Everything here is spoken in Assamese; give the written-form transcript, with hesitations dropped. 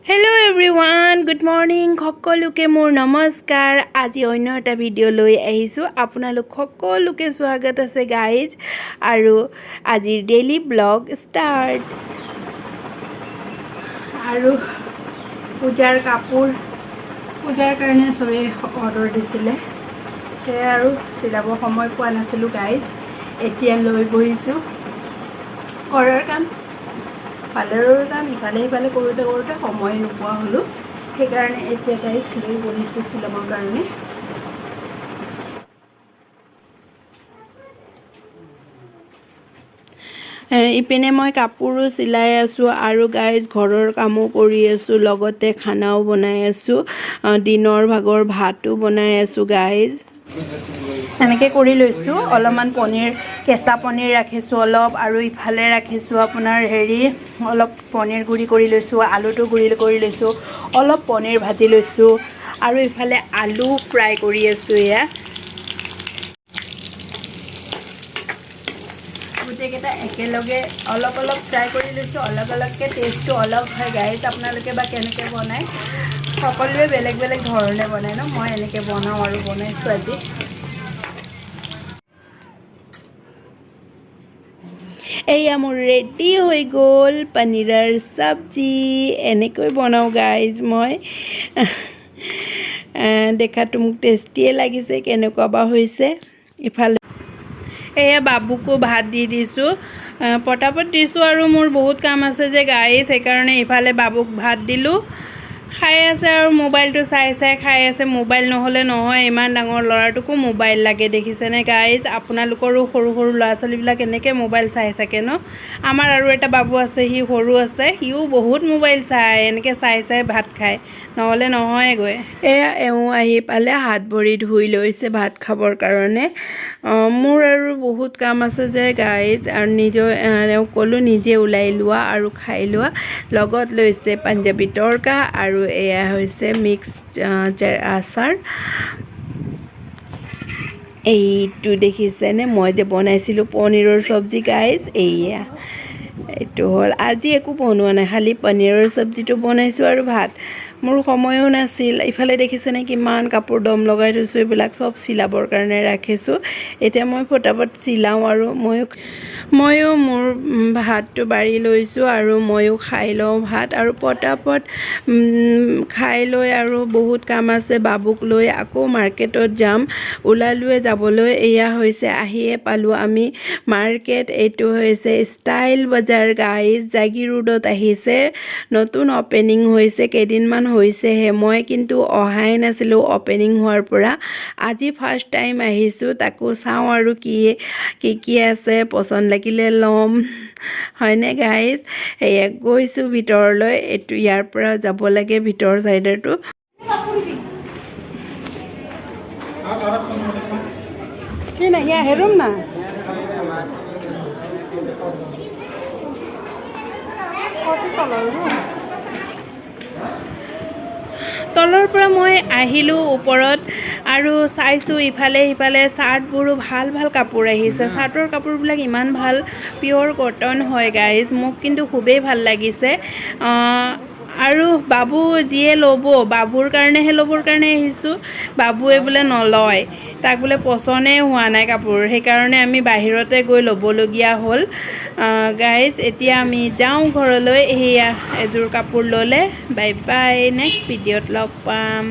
Hello everyone, good morning. সকলোকে মোৰ নমস্কাৰ. আজি অন্য এটা ভিডিঅ' লৈ আহিছোঁ. আপোনালোক সকলোকে স্বাগত আছে গাইজ. আৰু আজিৰ ডেইলি ব্লগ ষ্টাৰ্ট. আৰু পূজাৰ কাপোৰ পূজাৰ কাৰণে সবে অৰ্ডাৰ দিছিলে. সেয়া আৰু চিলাব সময় পোৱা নাছিলোঁ গাইজ. এতিয়া লৈ বহিছোঁ. ঘৰৰ কাম পাৰ্লাৰৰ কাম ইফালে সিফালে কৰোঁতে সময় নোপোৱা হ'লোঁ. সেইকাৰণে এতিয়া গাইজ লৈ বহিছোঁ চিলাবৰ কাৰণে. ইপিনে মই কাপোৰো চিলাই আছোঁ আৰু গাইজ ঘৰৰ কামো কৰি আছোঁ, লগতে খানাও বনাই আছোঁ. দিনৰ ভাগৰ ভাতো বনাই আছোঁ গাইজ. এনেকৈ কৰি লৈছোঁ. অলপমান পনীৰ, কেঁচা পনীৰ ৰাখিছোঁ অলপ, আৰু ইফালে ৰাখিছোঁ আপোনাৰ অলপ পনীৰ গুড়ি কৰি লৈছোঁ, আলুটো গুড়ি কৰি লৈছোঁ, অলপ পনীৰ ভাজি লৈছোঁ, আৰু ইফালে আলু ফ্ৰাই কৰি আছোঁ. এয়া গোটেইকেইটা একেলগে অলপ ফ্ৰাই কৰি লৈছোঁ. অলপকৈ টেষ্টটো অলপ হয় গাইজ. আপোনালোকে বা কেনেকৈ বনায়? সকলোৱে বেলেগ বেলেগ ধৰণে বনায় ন? মই এনেকৈ বনাওঁ আৰু বনাইছোঁ আজি. এয়া মোৰ ৰেডি হৈ গ'ল পনীৰৰ চব্জি. এনেকৈ বনাওঁ গাইজ মই. দেখাতো মোক টেষ্টিয়ে লাগিছে, কেনেকুৱা বা হৈছে. ইফালে এয়া বাবুকো ভাত দি দিছোঁ, পটাপট দিছোঁ, আৰু মোৰ বহুত কাম আছে যে গাইজ, সেইকাৰণে ইফালে বাবুক ভাত দিলোঁ. খাই আছে আৰু মোবাইলটো চাই খাই আছে. মোবাইল নহ'লে নহয়. ইমান ডাঙৰ ল'ৰাটোকো মোবাইল লাগে, দেখিছেনে গাইজ? আপোনালোকৰো সৰু সৰু ল'ৰা ছোৱালীবিলাক এনেকৈ মোবাইল চাই থাকে ন? আমাৰ আৰু এটা বাবু আছে, সি সৰু আছে, সিও বহুত মোবাইল চাই, এনেকৈ চাই ভাত খায়, নহ'লে নহয়গৈ. এয়া এওঁ আহি পালে হাত ভৰি ধুই লৈছে ভাত খাবৰ কাৰণে. মোৰ আৰু বহুত কাম আছে যে গাইজ, আৰু এওঁ ক'লোঁ নিজে ওলাই লোৱা আৰু খাই লোৱা. লগত লৈছে পাঞ্জাবী তৰকা, আৰু এয়া হৈছে মিক্স আচাৰ. এইটো দেখিছেনে মই যে বনাইছিলোঁ পনীৰৰ চব্জি গাইজ? এইটো হ'ল. আজি একো বনোৱা নাই, খালি পনীৰৰ চব্জিটো বনাইছোঁ আৰু ভাত. মোৰ সময়ো নাছিল. ইফালে দেখিছেনে কিমান কাপোৰ দম লগাই থৈছোঁ, এইবিলাক চব চিলাবৰ কাৰণে ৰাখিছোঁ. এতিয়া মই ফটাফট চিলাওঁ, আৰু ময়ো মোৰ ভাতটো বাঢ়ি লৈছোঁ, আৰু ময়ো খাই লওঁ ভাত, আৰু পটাপট খাই লৈ, আৰু বহুত কাম আছে বাবুক লৈ আকৌ মাৰ্কেটত যাম. ওলালোৱে যাবলৈ. এয়া হৈছে, আহিয়ে পালোঁ আমি মাৰ্কেট. এইটো হৈছে ষ্টাইল বজাৰ গাইজ, জাগীৰ ৰোডত আহিছে. নতুন অপেনিং হৈছে, কেইদিনমান হৈছেহে. মই কিন্তু অহাই নাছিলোঁ অপেনিং হোৱাৰ পৰা. আজি ফাৰ্ষ্ট টাইম আহিছোঁ, তাকো চাওঁ আৰু কি আছে, পচন্দ লাগিলে ল'ম, হয়নে গাইজ? সেয়া গৈছোঁ ভিতৰলৈ. এইটো ইয়াৰ পৰা যাব লাগে ভিতৰ চাইডতো. কি না ইয়া হেৰুম না তলৰ পৰা মই আহিলোঁ ওপৰত, আৰু চাইছোঁ ইফালে সিফালে চাৰ্টবোৰো ভাল কাপোৰ আহিছে. চাৰ্টৰ কাপোৰবিলাক ইমান ভাল, পিয়'ৰ কটন হয় গাইজ. মোক কিন্তু খুবেই ভাল লাগিছে. আৰু বাবু যিয়ে ল'ব, বাবুৰ কাৰণেহে ল'বৰ কাৰণে আহিছোঁ. বাবুৱে বোলে নলয়, তাক বোলে পচন্দেই হোৱা নাই কাপোৰ, সেইকাৰণে আমি বাহিৰতে গৈ ল'বলগীয়া হ'ল গাইজ. এতিয়া আমি যাওঁ ঘৰলৈ. সেয়া এযোৰ কাপোৰ ল'লে। বাই বাই, নেক্সট ভিডিঅ'ত লগ পাম.